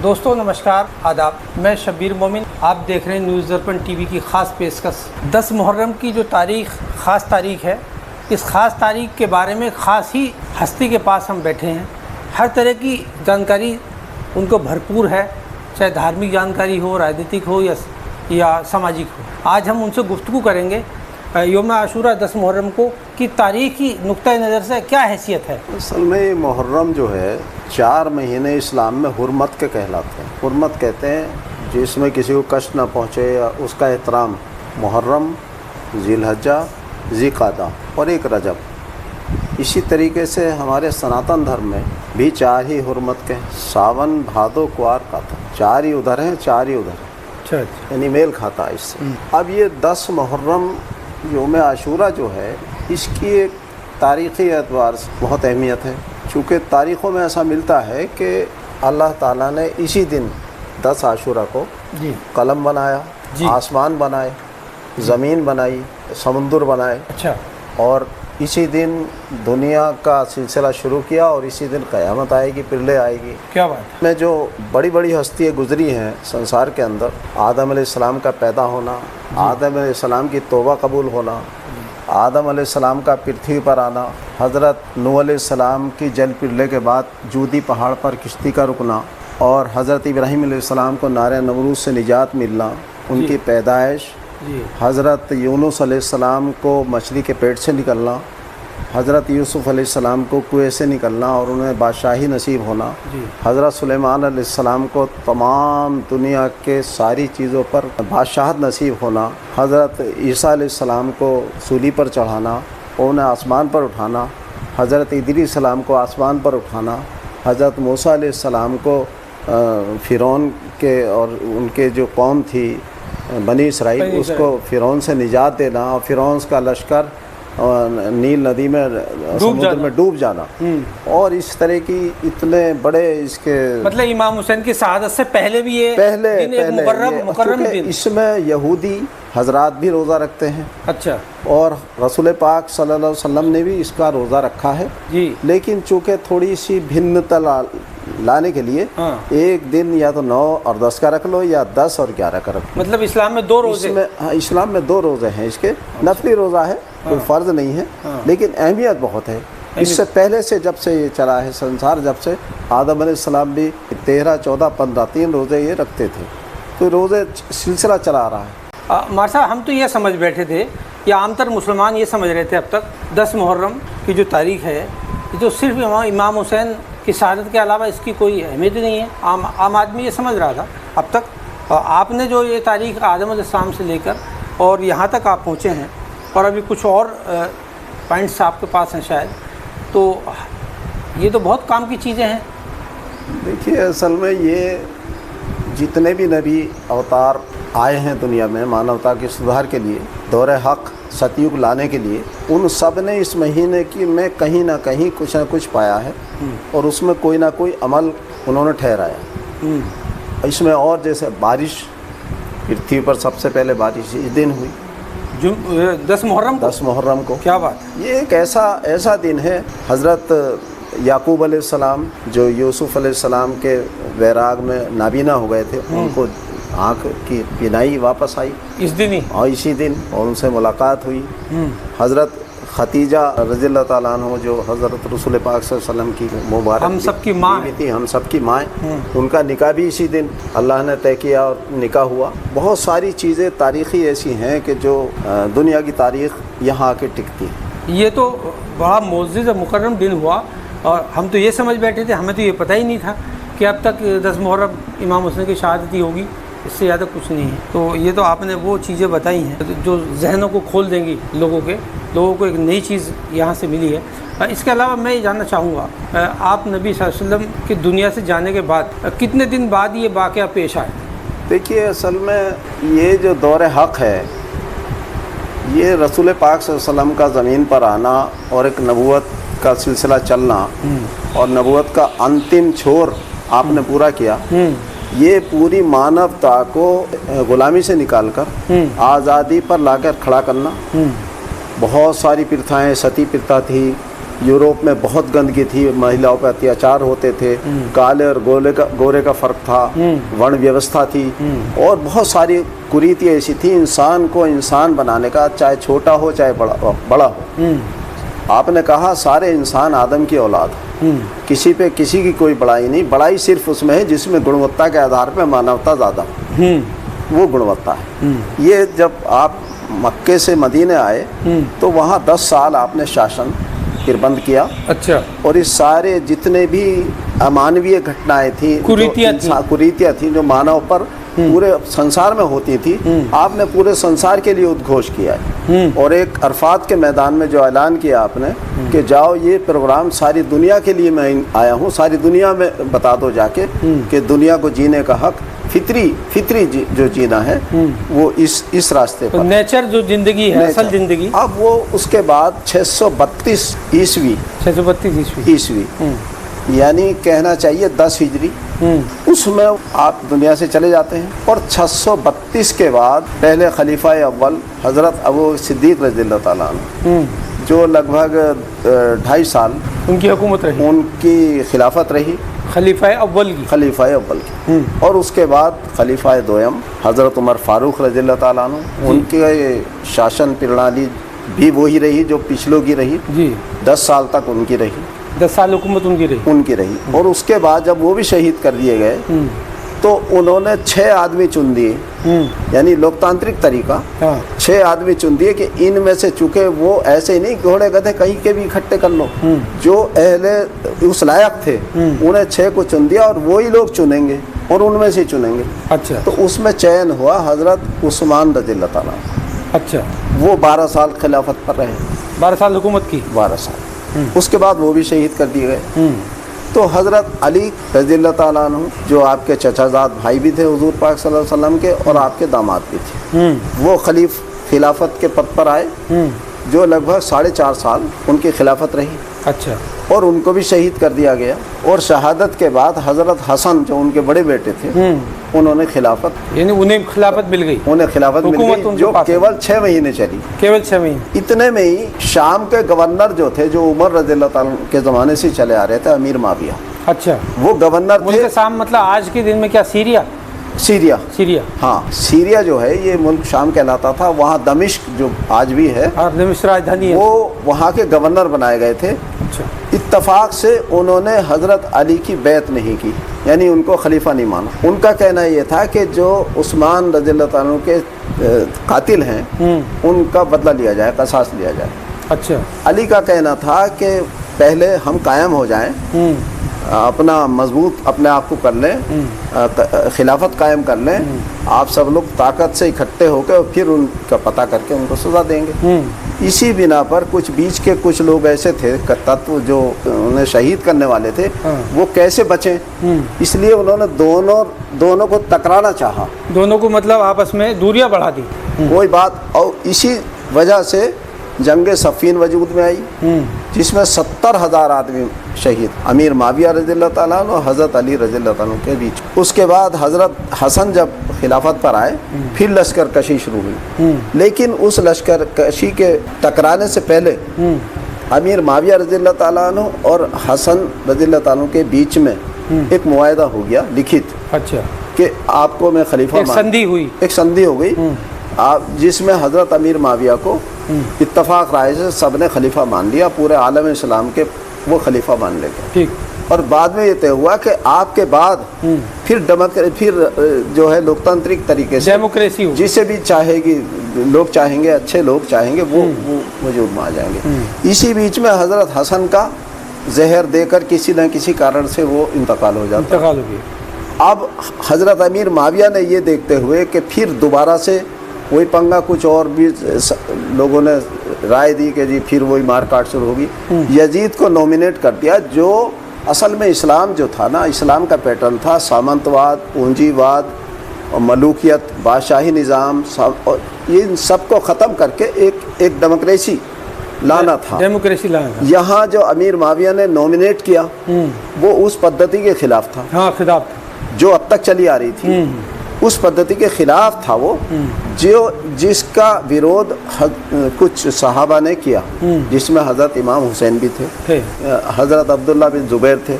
دوستوں نمسکار آداب، میں شبیر مومن، آپ دیکھ رہے ہیں نیوز درپن ٹی وی کی خاص پیشکش۔ 10 محرم کی جو تاریخ خاص تاریخ ہے، اس خاص تاریخ کے بارے میں خاص ہی ہستی کے پاس ہم بیٹھے ہیں۔ ہر طرح کی جانکاری ان کو بھرپور ہے، چاہے دھارمک جانکاری ہو، راجنیتک ہو یا سماجک ہو۔ آج ہم ان سے گفتگو کریں گے یوم عاشورہ 10 محرم کو کی تاریخی نقطہ نظر سے کیا حیثیت ہے۔ اصل میں محرم جو ہے 4 مہینے اسلام میں حرمت کے کہلاتے ہیں۔ حرمت کہتے ہیں جس میں کسی کو کشٹ نہ پہنچے یا اس کا احترام۔ محرم، ذی الحجہ، ذی قعدہ اور ایک رجب۔ اسی طریقے سے ہمارے سناتن دھرم میں بھی 4 ہی حرمت کے، ساون، بھادو، کوار، کاتا، 4 ہی ادھر ہیں، 4 ہی ادھر ہیں، یعنی میل کھاتا ہے اس سے۔ اب یہ 10 محرم یوم عاشورہ جو ہے، اس کی ایک تاریخی اعتبار سے بہت اہمیت ہے، چونکہ تاریخوں میں ایسا ملتا ہے کہ اللہ تعالیٰ نے اسی دن 10 عاشورہ کو قلم بنایا، آسمان بنائے، زمین بنائی، سمندر بنائے، اور اسی دن دنیا کا سلسلہ شروع کیا، اور اسی دن قیامت آئے گی، پرلے آئے گی۔ کیا بات میں جو بڑی بڑی ہستیاں گزری ہیں سنسار کے اندر، آدم علیہ السلام کا پیدا ہونا، آدم علیہ السلام کی توبہ قبول ہونا، آدم علیہ السلام کا پرتھوی پر آنا، حضرت نوح علیہ السلام کی جل پرلے کے بعد جودی پہاڑ پر کشتی کا رکنا، اور حضرت ابراہیم علیہ السلام کو نار نمرود سے نجات ملنا، ان کی پیدائش، حضرت یونس علیہ السلام کو مچھلی کے پیٹ سے نکلنا، حضرت یوسف علیہ السلام کو کنویں سے نکلنا اور انہیں بادشاہی نصیب ہونا، حضرت سلیمان علیہ السلام کو تمام دنیا کے ساری چیزوں پر بادشاہت نصیب ہونا، حضرت عیسیٰ علیہ السلام کو سولی پر چڑھانا اور انہیں آسمان پر اٹھانا، حضرت ادریس علیہ السلام کو آسمان پر اٹھانا، حضرت موسیٰ علیہ السلام کو فرعون کے اور ان کے جو قوم تھی بنی اسرائیل، اس کو فرعون سے نجات دینا، اور فرعون کا لشکر نیل ندی میں سمندر میں ڈوب جانا، اور اس طرح کی اتنے بڑے اس کے مطلب امام حسین کی شہادت سے پہلے بھی یہ مکرم دن، اس میں یہودی حضرات بھی روزہ رکھتے ہیں، اچھا، اور رسول پاک صلی اللہ علیہ وسلم نے بھی اس کا روزہ رکھا ہے، لیکن چونکہ تھوڑی سی بھنتا لانے کے لیے ایک دن یا تو 9 اور 10 کا رکھ لو، یا 10 اور 11 کا رکھ لو۔ مطلب اسلام میں 2 روزے، اسلام میں 2 روزے ہیں اس کے، نفلی روزہ ہے، کوئی فرض نہیں ہے، لیکن اہمیت بہت ہے۔ اس سے پہلے سے جب سے یہ چلا ہے سنسار، جب سے آدم علیہ السلام بھی 13، 14، 15 3 روزے یہ رکھتے تھے، تو روزے سلسلہ چلا رہا ہے۔ مار صاحب، ہم تو یہ سمجھ بیٹھے تھے، یا عام تر مسلمان یہ سمجھ رہے تھے اب تک 10 محرم کی جو تاریخ ہے، جو صرف امام حسین کی شہادت کے علاوہ اس کی کوئی اہمیت نہیں ہے۔ عام آدمی یہ سمجھ رہا تھا اب تک۔ آپ نے جو یہ تاریخ آدم علیہ السلام سے لے کر اور یہاں تک آپ پہنچے ہیں، اور ابھی کچھ اور پوائنٹس آپ کے پاس ہیں شاید، تو یہ تو بہت کام کی چیزیں ہیں۔ دیکھیے، اصل میں یہ جتنے بھی نبی اوتار آئے ہیں دنیا میں مانوتا کے سدھار کے لیے، دور حق ستیوگ لانے کے لیے، ان سب نے اس مہینے کی میں کہیں نہ کہیں کچھ نہ کچھ پایا ہے، اور اس میں کوئی نہ کوئی عمل انہوں نے ٹھہرایا۔ اس میں اور جیسے بارش، پرتھوی پر سب سے پہلے بارش اس دن ہوئی، 10 محرم کو۔ کیا بات! یہ ایک ایسا دن ہے، حضرت یعقوب علیہ السلام جو یوسف علیہ السلام کے ویراگ میں نابینا ہو گئے تھے، ان کو آنکھ کی بینائی واپس آئی اس دن ہی، اور اسی دن، اور ان سے ملاقات ہوئی۔ حضرت ختیجہ رضی اللہ تعالیٰ عنہ جو حضرت رسول پاک صلی اللہ علیہ وسلم کی مبارک ہم سب کی ماں تھی، ہم سب کی ماں، ان کا نکاح بھی اسی دن اللہ نے طے کیا اور نکاح ہوا۔ بہت ساری چیزیں تاریخی ایسی ہیں کہ جو دنیا کی تاریخ یہاں آ کے ٹکتی ہے۔ یہ تو بڑا معزز اور مکرم دن ہوا، اور ہم تو یہ سمجھ بیٹھے تھے، ہمیں تو یہ پتہ ہی نہیں تھا کہ اب تک 10 محرم امام حسین کی شہادت ہی ہوگی، اس سے زیادہ کچھ نہیں ہے۔ تو یہ تو آپ نے وہ چیزیں بتائی ہیں جو ذہنوں کو کھول دیں گی، لوگوں کو ایک نئی چیز یہاں سے ملی ہے۔ اس کے علاوہ میں یہ جاننا چاہوں گا، آپ نبی صلی اللہ علیہ وسلم کی دنیا سے جانے کے بعد کتنے دن بعد یہ واقعہ پیش آئے؟ دیکھیے، اصل میں یہ جو دور حق ہے، یہ رسول پاک صلی اللہ علیہ وسلم کا زمین پر آنا اور ایک نبوت کا سلسلہ چلنا، اور نبوت کا انتم چھور آپ نے پورا کیا، یہ پوری مانوتا کو غلامی سے نکال کر آزادی پر لا کر کھڑا کرنا۔ بہت ساری پرتھائیں، ستی پرتھا تھی، यूरोप में बहुत गंदगी थी, महिलाओं पर अत्याचार होते थे, काले और गोरे का फ़र्क था, वर्ण व्यवस्था थी और बहुत सारी कुरीतियाँ ऐसी थी इंसान को इंसान बनाने का, चाहे छोटा हो चाहे बड़ा हो। आपने कहा सारे इंसान आदम की औलाद, किसी पे किसी की कोई बड़ाई नहीं, बड़ाई सिर्फ उसमें है जिसमें गुणवत्ता के आधार पर मानवता ज़्यादा, वो गुणवत्ता है। ये जब आप मक्के से मदीने आए तो वहाँ 10 साल आपने शासन फिर बंद किया। अच्छा। और इस सारे जितने भी अमानवीय घटनाएं थी, कुरीतियाँ थी जो मानव पर पूरे संसार में होती थी, आपने पूरे संसार के लिए उद्घोष किया है। और एक अरफात के मैदान में जो ऐलान किया आपने कि जाओ ये प्रोग्राम सारी दुनिया के लिए मैं आया हूँ, सारी दुनिया में बता दो जाके कि दुनिया को जीने का हक फितरी जो जीना है वो इस रास्ते पर, नेचर जो जिंदगी है, असल जिंदगी। अब वो उसके बाद 632 ईस्वी यानी कहना चाहिए 10 हिजरी, उसमें आप दुनिया से चले जाते हैं। और 632 के बाद पहले खलीफा अव्वल हज़रत अबू सिद्दीक़ रज़ियल्लाहु ताला अन्हु, जो लगभग 2.5 साल उनकी हुकूमत रही, उनकी खिलाफत रही, खलीफा अव्वल की। और उसके बाद खलीफा दोयम हज़रत उमर फ़ारूक रज़ियल्लाहु ताला अन्हु, उनके शासन प्रणाली भी वही रही जो पिछलों की रही जी। 10 साल तक उनकी रही, 10 साल हुकूमत उनकी रही। और उसके बाद जब वो भी शहीद कर दिए गए तो उन्होंने 6 आदमी चुन दिए, यानी लोकतांत्रिक तरीका। 6 आदमी चुन दिए कि इनमें से चूंकि वो ऐसे नहीं घोड़े गधे कहीं के भी इकट्ठे कर लो, जो अहले उस लायक थे उन्हें 6 को चुन दिया और वही लोग चुनेंगे और उनमें से चुनेंगे। अच्छा। तो उसमें चयन हुआ हज़रत उस्मान रज़ियल्लाहु ताला। अच्छा। वो 12 साल खिलाफत पर रहे, 12 साल हुकूमत की, 12 साल। उसके बाद वो भी शहीद कर दिए गए। तो हज़रत अली रज़ियल्लाहु ताला अन्हु जो आपके चचाजाद भाई भी थे हुज़ूर पाक सल्लल्लाहु अलैहि वसल्लम के और आपके दामाद भी थे, वो खिलाफत के पद पर आए, जो लगभग 4.5 साल उनकी खिलाफत रही। अच्छा। और उनको भी शहीद कर दिया गया। और शहादत के बाद हज़रत हसन जो उनके बड़े बेटे थे उन्होंने खिलाफत, यानी उन्हें खिलाफत मिल गई, जो केवल 6 महीने चली, केवल 6 महीने। इतने में ही शाम के गवर्नर जो थे, जो उमर रज़ियल्लाहु ताला के ज़माने से चले आ रहे थे, अमीर माविया। अच्छा। वो गवर्नर थे। शाम मतलब आज के दिन में क्या सीरिया? हाँ, सीरिया जो है ये मुल्क शाम कहलाता था। वहाँ दमिश्क जो आज भी है, दमिश्क राजधानी है, वो वहाँ के गवर्नर बनाए गए थे। अच्छा। इत्तफाक से उन्होंने हज़रत अली की बैत नहीं की, यानी उनको खलीफा नहीं माना। उनका कहना ये था कि जो उस्मान रज़ियल्लाहु ताला के कातिल हैं उनका बदला लिया जाए, क़सास लिया जाए। अच्छा। अली का कहना था कि पहले हम कायम हो जाएं, अपना मजबूत अपने आप को कर लें, खिलाफत कायम कर लें, आप सब लोग ताकत से इकट्ठे होकर और फिर उनका पता करके उनको सज़ा देंगे। इसी बिना पर बीच के कुछ लोग ऐसे थे तत्व जो उन्हें शहीद करने वाले थे, वो कैसे बचें, इसलिए उन्होंने दोनों को टकराना चाहा, दोनों को मतलब आपस में दूरियां बढ़ा दी, कोई बात। और इसी वजह से जंग सफ़ीन वजूद में आई, जिसमें 70,000 आदमी शहीद, अमीर माविया रज़ियल्लाहु ताला अन्हु और हज़रत अली रज़ियल्लाहु ताला अन्हु के बीच। उसके बाद हज़रत हसन जब खिलाफत पर आए, फिर लश्कर कशी शुरू हुई। लेकिन उस लश्कर कशी के टकराने से पहले अमीर माविया रज़ियल्लाहु ताला अन्हु और हसन रज़ियल्लाहु ताला अन्हु के बीच में एक मुआहदा हो गया लिखित। अच्छा। कि आपको मैं खलीफा, एक संधि हो गई, आप जिसमें हज़रत अमीर माविया को इत्तफाक राय से सब ने खलीफा मान लिया, पूरे आलम इस्लाम के वो खलीफा मान ले गए। ठीक। और बाद में ये तय हुआ कि आपके बाद फिर जो है लोकतांत्रिक तरीके से डेमोक्रेसी, जिसे भी चाहेगी, लोग चाहेंगे, अच्छे लोग चाहेंगे, वो वजूद में आ जाएंगे। इसी बीच में हज़रत हसन का जहर देकर किसी न किसी कारण से वो इंतकाल हो जाता है। अब हज़रत अमीर माविया ने ये देखते हुए कि फिर दोबारा से वही पंगा, कुछ और भी लोगों ने राय दी कि जी फिर वही मारकाट शुरू होगी, यजीद को नॉमिनेट कर दिया, जो असल में इस्लाम जो था ना, इस्लाम का पैटर्न था सामंतवाद, पूंजीवाद और मलूकियत, बादशाही निज़ाम, इन सब को ख़त्म करके एक डेमोक्रेसी लाना था। यहाँ जो अमीर माविया ने नॉमिनेट किया वो उस पद्धति के खिलाफ था। हाँ, खिलाफ जो अब तक चली आ रही थी, उस पद्धति के खिलाफ था वो, جس کا विरोध कुछ सहाबा ने किया, जिसमें हज़रत इमाम हुसैन भी थे, हज़रत अब्दुल्ला बिन ज़ुबैर थे,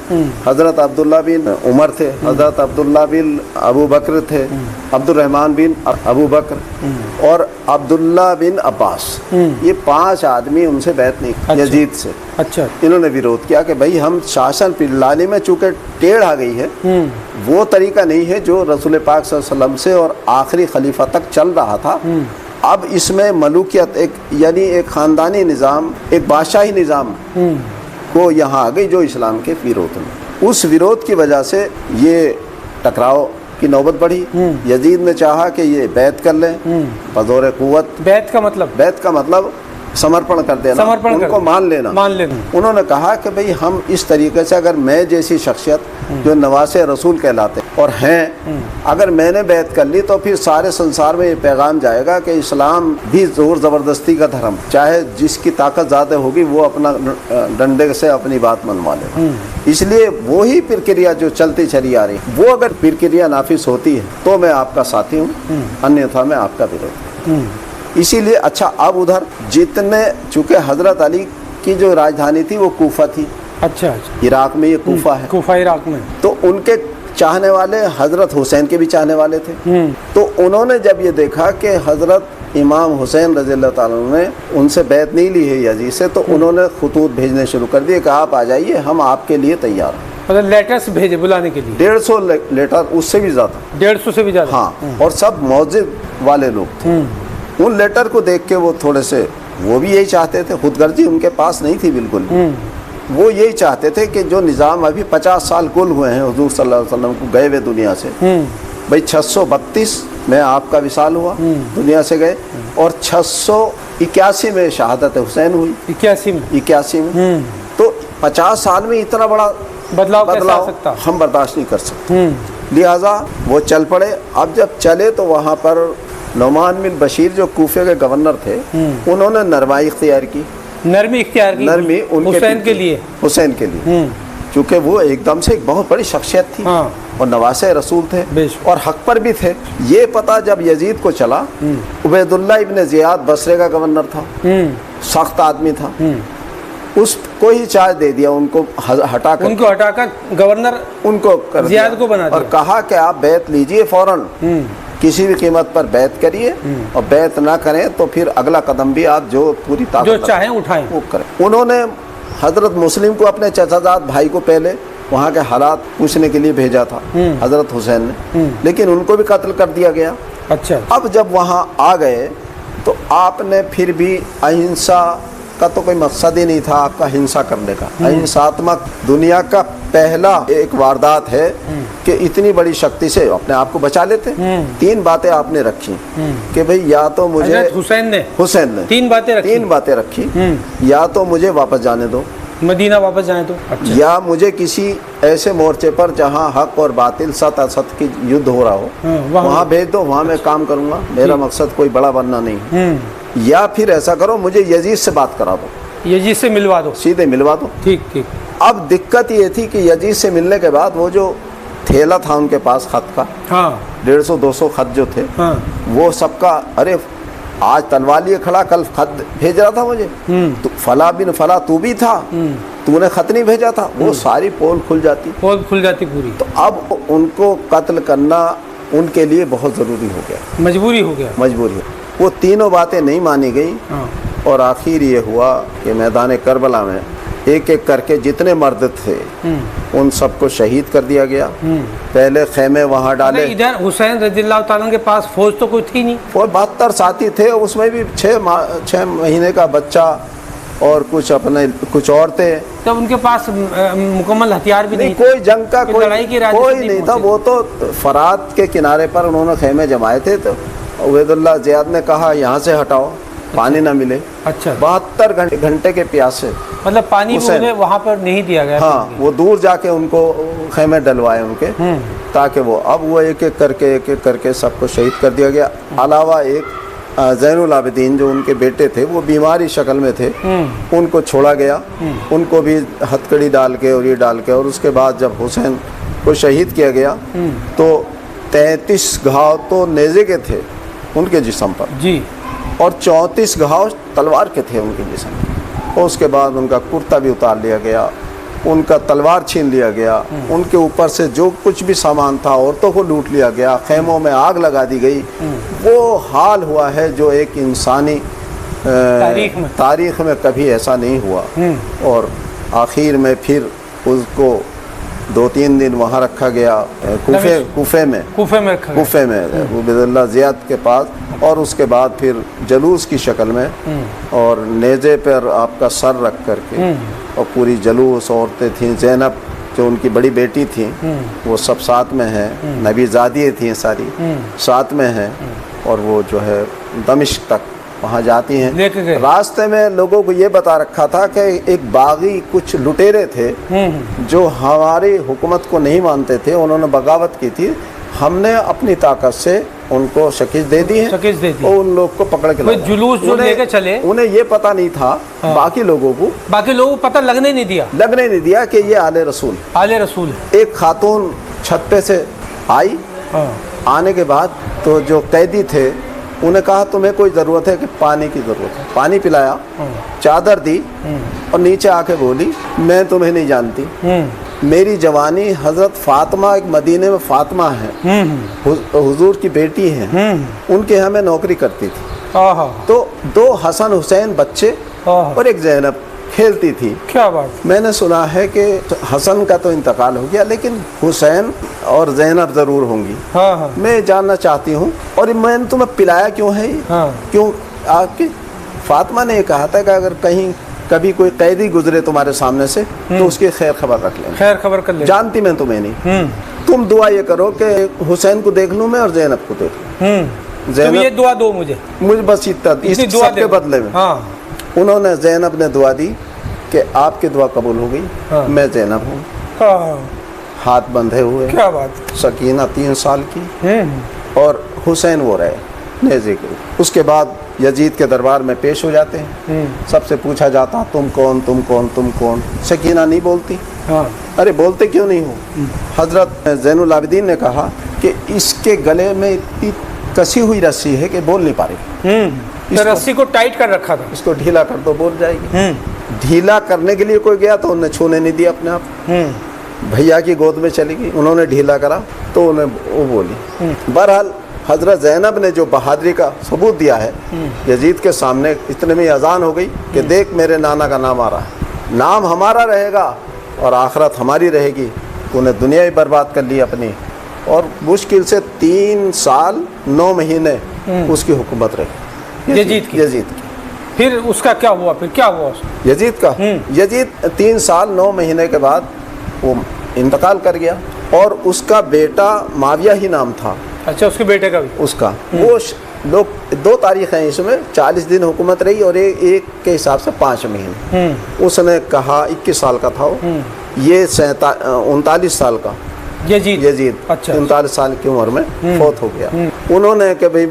हज़रत अब्दुल्ला बिन उमर थे, हज़रत अब्दुल्ला बिन अबू बकर थे, अब्दुर्रहमान बिन अबू बकर और अब्दुल्ला बिन अब्बास, ये 5 आदमी उनसे बैत नहीं की यजीद से. अच्छा. इन्होंने विरोध किया कि भाई हम शासन लाने में चूँकि टेढ़ आ गई है, वो तरीका नहीं है जो रसूल पाक सल्लल्लाहु अलैहि वसल्लम से और आखिरी खलीफा तक चल रहा था. अब इसमें मलूकियत एक यानी एक ख़ानदानी निज़ाम, एक बादशाही निज़ाम को यहाँ आ गई जो इस्लाम के विरोध में. उस विरोध की वजह से ये टकराव की नौबत बढ़ी. यजीद ने चाहा कि ये बैत कर लें बज़ोर क़ुव्वत. बैत का मतलब समर्पण कर देना, उनको मान लेना. उन्होंने कहा कि भाई हम इस तरीके से, अगर मैं जैसी शख्सियत जो नवासे रसूल कहलाते और हैं, अगर मैंने बैत कर ली तो फिर सारे संसार में ये पैगाम जाएगा कि इस्लाम भी ज़ोर ज़बरदस्ती का धर्म, चाहे जिसकी ताकत ज़्यादा होगी वो अपना डंडे से अपनी बात मनवा लेगा. इसलिए वही प्रक्रिया जो चलती चली आ रही, वो अगर प्रक्रिया नाफिज होती है तो मैं आपका साथी हूँ, अन्यथा मैं आपका विरोधी. इसीलिए अच्छा, अब उधर जितने, चूँकि हज़रत अली की जो राजधानी थी वो कूफा थी. अच्छा. इराक़ में ये कूफा है. कूफा इराक़ में. तो उनके चाहने वाले हज़रत हुसैन के भी चाहने वाले थे. तो उन्होंने जब ये देखा कि हज़रत इमाम हुसैन रज़ियल्लाहु ताला अन्हु ने उनसे बैत नहीं ली है यजीद से, तो उन्होंने खतूत भेजने शुरू कर दिए कि आप आ जाइए, हम आपके लिए तैयार हैं. मतलब लेटर्स भेजे बुलाने के लिए. 150 लेटर, उससे भी ज़्यादा. 150 से भी ज़्यादा. हाँ. और सब मौजिद वाले लोग थे. उन लेटर को देख के वो थोड़े से, वो भी यही चाहते थे, खुदगर्जी उनके पास नहीं थी बिल्कुल. वो यही चाहते थे कि जो निज़ाम अभी 50 साल कुल हुए हैं हुजूर सल्लल्लाहु अलैहि वसल्लम को गए हुए दुनिया से, भाई 632 में आपका विसाल हुआ, दुनिया से गए, और 681 में शहादत हुसैन हुई. 81 में. तो 50 साल में इतना बड़ा बदलाव हम बर्दाश्त नहीं कर सकते. लिहाजा वो चल पड़े. अब जब चले तो वहाँ पर नौमान बिन बशीर जो कूफे के गवर्नर थे, उन्होंने नरमी इख्तियार की. नरमी उनके हुसैन के लिए, क्योंकि वो एकदम से एक बहुत बड़ी शख्सियत थी. और नवासे रसूल थे और हक पर भी थे. ये पता जब यजीद को चला, उबैदुल्लाह इब्न ज़ियाद बसरे का गवर्नर था, सख्त आदमी था, उसको ही चार्ज दे दिया, उनको हटाकर गवर्नर उनको कर ज़ियाद को बना दिया और कहा कि आप बैत लीजिए फौरन, किसी भी कीमत पर बैत करिए, और बैत ना करें तो फिर अगला कदम भी आप जो पूरी ताकत जो चाहें उठाएं वो करें. उन्होंने हज़रत मुस्लिम को, अपने चचाजाद भाई को, पहले वहाँ के हालात पूछने के लिए भेजा था हज़रत हुसैन ने, लेकिन उनको भी कत्ल कर दिया गया. अच्छा. अब जब वहाँ आ गए तो आपने फिर भी अहिंसा का तो कोई मकसद ही नहीं था आपका हिंसा करने का. अहिंसात्मक दुनिया का पहला एक वारदात है कि इतनी बड़ी शक्ति से अपने आप को बचा लेते. 3 बातें आपने रखी कि भाई या तो मुझे, हुसैन ने 3 बातें रखी, या तो मुझे वापस जाने दो, मदीना वापस जाने दो. अच्छा. या मुझे किसी ऐसे मोर्चे पर जहाँ हक और बातिल, सत असत की युद्ध हो रहा हो, वहाँ भेज दो, वहाँ मैं काम करूँगा, मेरा मकसद कोई बड़ा बनना नहीं. या फिर ऐसा करो, मुझे यजीद से बात करा दो, यजीद से मिलवा दो, सीधे मिलवा दो. ठीक. अब दिक्कत ये थी कि यजीद से मिलने के बाद वो जो थैला था उनके पास खत का, 150-200 खत जो थे, वो सबका, अरे आज तलवार लिए खड़ा, कल खत भेज रहा था मुझे, तो फला बिन फला तू भी था, तूने खत नहीं भेजा था, वो सारी पोल खुल जाती पूरी. तो अब उनको कत्ल करना उनके लिए बहुत ज़रूरी हो गया, मजबूरी हो गया. वो तीनों बातें नहीं मानी गई. और आखिर ये हुआ कि मैदान करबला में एक एक करके जितने मर्द थे उन सबको शहीद कर दिया गया. पहले खेमे वहाँ डाले. इधर हुसैन रज़ियल्लाहु ताला के पास फौज तो कोई थी नहीं, और 72 साथी थे, उसमें भी 6 महीने का बच्चा और कुछ औरतें. तब उनके पास मुकम्मल हथियार भी नहीं, कोई जंग का कोई नहीं था. वो तो फरात के किनारे पर उन्होंने खेमे जमाए थे. तो उबैदुल्लाह ज़ियाद ने कहा यहाँ से हटाओ, पानी ना मिले. अच्छा. 72 घंटे के प्यासे, मतलब पानी उन्हें वहाँ पर नहीं दिया गया. हाँ, वो दूर जाके उनको खेमे डलवाए उनके, ताकि वो एक एक करके सबको शहीद कर दिया गया. अलावा एक ज़ैनुल आबिदीन जो उनके बेटे थे, वो बीमारी शक्ल में थे, उनको छोड़ा गया, उनको भी हथकड़ी डाल के और ये डाल के. और उसके बाद जब हुसैन को शहीद किया गया तो 33 घाव तो नेज़े के थे, उनके जिस्म पर, जी, और 34 घाव तलवार के थे उनके जिस्म पर। और उसके बाद उनका कुर्ता भी उतार लिया गया, उनका तलवार छीन लिया गया, उनके ऊपर से जो कुछ भी सामान था औरतों को लूट लिया गया, खेमों में आग लगा दी गई। वो हाल हुआ है जो एक इंसानी तारीख में कभी ऐसा नहीं हुआ। और आखिर में फिर उसको 2-3 दिन वहाँ रखा गया, कूफे में उबैदुल्लाह ज़ियाद के पास, और उसके बाद फिर जलूस की शक्ल में और नेज़े पर आपका सर रख करके और पूरी जलूस, औरतें थीं, ज़ैनब जो उनकी बड़ी बेटी थी वो सब साथ में हैं, नबीज़ादियाँ थीं सारी साथ में हैं, और वो जो है दमिश्क तक वहाँ जाती हैं। रास्ते में लोगों को ये बता रखा था कि एक बागी कुछ लुटेरे थे जो हमारी हुकूमत को नहीं मानते थे, उन्होंने बगावत की थी, हमने अपनी ताकत से उनको शकीज दे दी है और उन लोग को पकड़ के जुलूस जो लेके चले, उन्हें ये पता नहीं था, बाकी लोगों को पता लगने नहीं दिया कि ये आले रसूल है। एक खातून छत पे से आई, आने के बाद तो जो कैदी थे उन्हें कहा तुम्हें कोई ज़रूरत है कि पानी की ज़रूरत है, पानी पिलाया, चादर दी और नीचे आके बोली मैं तुम्हें नहीं जानती, मेरी जवानी हज़रत फ़ातिमा, एक मदीने में फ़ातिमा है, हुजूर की बेटी हैं, उनके यहाँ मैं नौकरी करती थी। तो 2 हसन हुसैन बच्चे और एक ज़ैनब खेलती थी। क्या बात। मैंने सुना है कि हसन का तो इंतकाल हो गया, लेकिन हुसैन और ज़ैनब ज़रूर होंगी। मैं जानना चाहती हूँ, और मैंने तुम्हें पिलाया क्यों है? क्यों? आपकी फ़ातिमा ने कहा था कि अगर कहीं कभी कोई कैदी गुजरे तुम्हारे सामने से तो उसकी खैर खबर रख लेना, खैर खबर कर ले। जानती मैं तुम्हें नहीं, तुम दुआ ये करो कि हुसैन को देख लूँ मैं और ज़ैनब को देख लूँ। ज़ैनब ये दुआ दो मुझे बस इतना, इस दुआ के बदले में उन्होंने, ज़ैनब ने दुआ दी कि आपकी दुआ कबूल हो गई, मैं ज़ैनब हूँ। हाथ बंधे हुए। क्या बात। सकीना 3 साल की और हुसैन वो रहे नेज़े के। उसके बाद यजीद के दरबार में पेश हो जाते हैं, सबसे पूछा जाता तुम कौन तुम कौन तुम कौन। सकीना नहीं बोलती। अरे बोलते क्यों नहीं हो? हजरत ज़ैनुल आबिदीन ने कहा कि इसके गले में इतनी कसी हुई रस्सी है कि बोल नहीं पा रही। रस्सी को टाइट कर रखा था, इसको ढीला कर दो बोल जाएगी। ढीला करने के लिए कोई गया तो उन्हें छूने नहीं दिया अपने आप, भैया की गोद में चली गई, उन्होंने ढीला करा तो उन्हें वो बोली। बहरहाल हजरत ज़ैनब ने जो बहादुरी का सबूत दिया है यजीद के सामने, इतने में अजान हो गई कि देख मेरे नाना का नाम आ रहा है, नाम हमारा रहेगा और आखिरत हमारी रहेगी। उन्हें दुनिया ही बर्बाद कर ली अपनी, और मुश्किल से 3 साल 9 महीने उसकी हुकूमत रही यजीद की। फिर उसका क्या हुआ? फिर क्या हुआ यजीद का? यजीद 3 साल 9 महीने के बाद वो इंतकाल कर गया, और उसका बेटा माविया ही नाम था। अच्छा, उसके बेटे का भी? उसका वो लोग 2 तारीख हैं इसमें, 40 दिन हुकूमत रही और एक के हिसाब से 5 महीने। उसने कहा 21 साल का था वो, ये 39 साल का यजीद। अच्छा। 39 साल की उम्र में फौत हो गया। उन्होंने कि भाई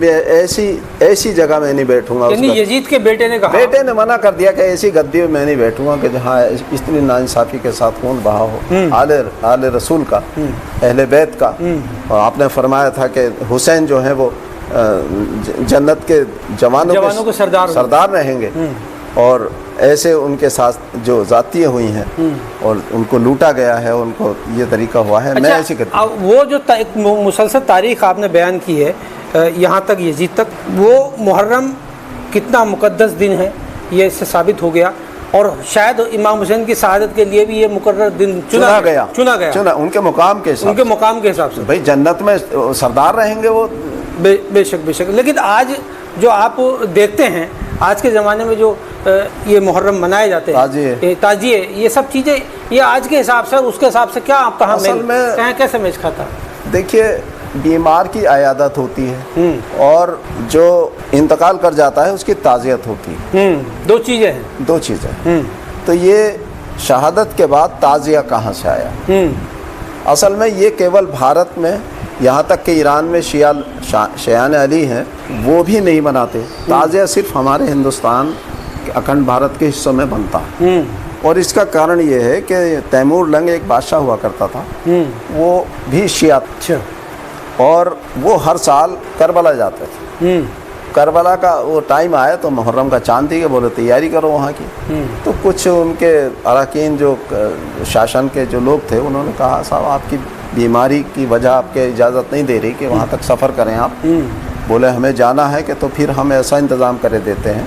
ऐसी जगह में नहीं बैठूंगा। यजीद के बेटे ने कहा, बेटे ने मना कर दिया कि ऐसी गद्दी में मैं नहीं बैठूंगा कि जहाँ इतनी नाइंसाफी के साथ खून बहा हो आले रसूल का, अहले बैत का। और आपने फरमाया था कि हुसैन जो है वो जन्नत के जवानों के सरदार रहेंगे, और ऐसे उनके साथ जो ज़ातियाँ हुई हैं और उनको लूटा गया है, उनको ये तरीका हुआ है। अच्छा, मैं ऐसी करती वो जो एक मुसलसल तारीख़ आपने बयान की है यहाँ तक यजीद तक, वो मुहर्रम कितना मुक़द्दस दिन है ये इससे साबित हो गया, और शायद इमाम हुसैन की शहादत के लिए भी ये मुकर्रर दिन चुना गया उनके मुकाम के हिसाब से। भाई जन्नत में सरदार रहेंगे वो, बेशक। लेकिन आज जो आप देखते हैं आज के ज़माने में जो ये मुहर्रम मनाए जाते हैं, ताजिए, ये सब चीज़ें, ये आज के हिसाब से उसके हिसाब से क्या आप कहाँ कैसे मैच खाता? देखिए, बीमार की अयादत होती है और जो इंतकाल कर जाता है उसकी ताज़ियत होती है। 2 चीज़ें हैं। तो ये शहादत के बाद ताज़िया कहाँ से आया? असल में ये केवल भारत में, यहाँ तक कि ईरान में शियान अली हैं वो भी नहीं मनाते। ताज़िया सिर्फ हमारे हिंदुस्तान अखंड भारत के हिस्सों में बनता है, और इसका कारण ये है कि तैमूर लंग एक बादशाह हुआ करता था, वो भी शिया, اور وہ ہر سال کربلا جاتے تھے. کربلا کا وہ ٹائم آیا تو محرم کا چاند تھی کہ بولے تیاری کرو وہاں کی. تو کچھ ان کے اراکین جو شاشن کے جو لوگ تھے انہوں نے کہا صاحب آپ کی بیماری کی وجہ آپ کے اجازت نہیں دے رہی کہ وہاں تک سفر کریں آپ. بولے ہمیں جانا ہے کہ تو پھر ہم ایسا انتظام کرے دیتے ہیں.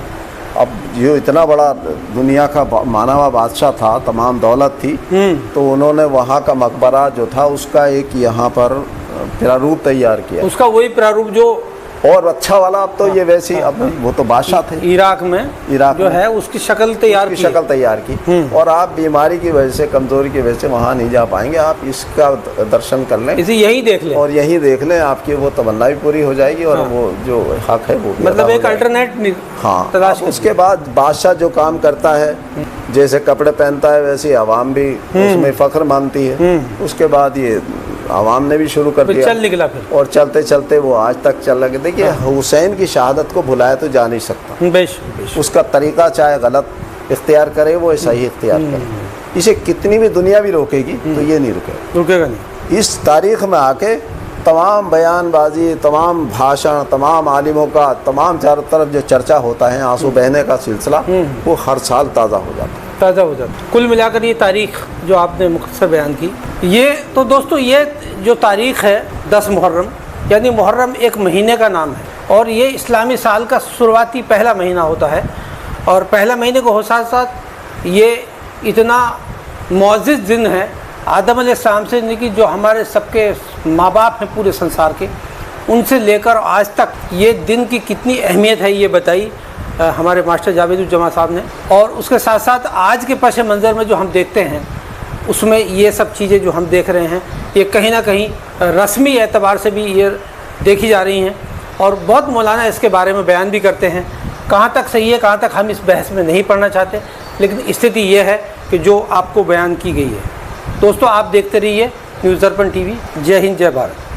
اب جو اتنا بڑا دنیا کا مانا ہوا بادشاہ تھا, تمام دولت تھی, تو انہوں نے وہاں کا مقبرہ جو تھا اس کا ایک یہاں پر پراروپ تیار کیا, اس کا وہی پراروپ جو اور اچھا والا. اب تو یہ ویسی, اب وہ تو بادشاہ تھے عراق میں جو ہے اس کی شکل تیار کی. اور آپ بیماری کی وجہ سے, کمزوری کی وجہ سے وہاں نہیں جا پائیں گے, آپ اس کا درشن کر لیں, اسے یہی دیکھ لیں اور یہی دیکھ لیں, آپ کی وہ تمنا بھی پوری ہو جائے گی اور وہ جو حق ہے وہ مطلب ایک الٹرنیٹ. ہاں, اس کے بعد بادشاہ جو کام کرتا ہے, جیسے کپڑے پہنتا ہے ویسے عوام بھی اس میں فخر مانتی ہے. اس کے بعد یہ عوام نے بھی شروع کر دیا, چل نکلا پھر, اور چلتے چلتے وہ آج تک چل رہے. دیکھیے حسین کی شہادت کو بھلایا تو جا نہیں سکتا, اس کا طریقہ چاہے غلط اختیار کرے وہ صحیح اختیار کرے. اسے کتنی بھی دنیا بھی روکے گی تو یہ نہیں رکے گا نہیں. اس تاریخ میں آ کے تمام بیان بازی, تمام بھاشن, تمام عالموں کا, تمام چاروں طرف جو چرچا ہوتا ہے, آنسو بہنے کا سلسلہ وہ ہر سال تازہ ہو جاتا ہے. کل ملا کر یہ تاریخ جو آپ نے مختصر بیان کی, یہ تو دوستو یہ جو تاریخ ہے 10 محرم, یعنی محرم ایک مہینے کا نام ہے, اور یہ اسلامی سال کا شروعاتی پہلا مہینہ ہوتا ہے. اور پہلا مہینے کو ساتھ ساتھ یہ اتنا معزز دن ہے آدم علیہ السلام سے, کہ جو ہمارے سب کے ماں باپ ہیں پورے سنسار کے, ان سے لے کر آج تک یہ دن کی کتنی اہمیت ہے یہ بتائی ہمارے ماسٹر جاوید الجماں صاحب نے. اور اس کے ساتھ ساتھ آج کے پس منظر میں جو ہم دیکھتے ہیں اس میں یہ سب چیزیں جو ہم دیکھ رہے ہیں یہ کہیں نہ کہیں رسمی اعتبار سے بھی یہ دیکھی جا رہی ہیں, اور بہت مولانا اس کے بارے میں بیان بھی کرتے ہیں. کہاں تک صحیح ہے کہاں تک ہم اس بحث میں نہیں پڑھنا چاہتے, لیکن استھتی یہ ہے کہ جو آپ کو بیان کی گئی ہے. دوستو آپ دیکھتے رہیے نیوز درپن ٹی وی. جے ہند, جے بھارت.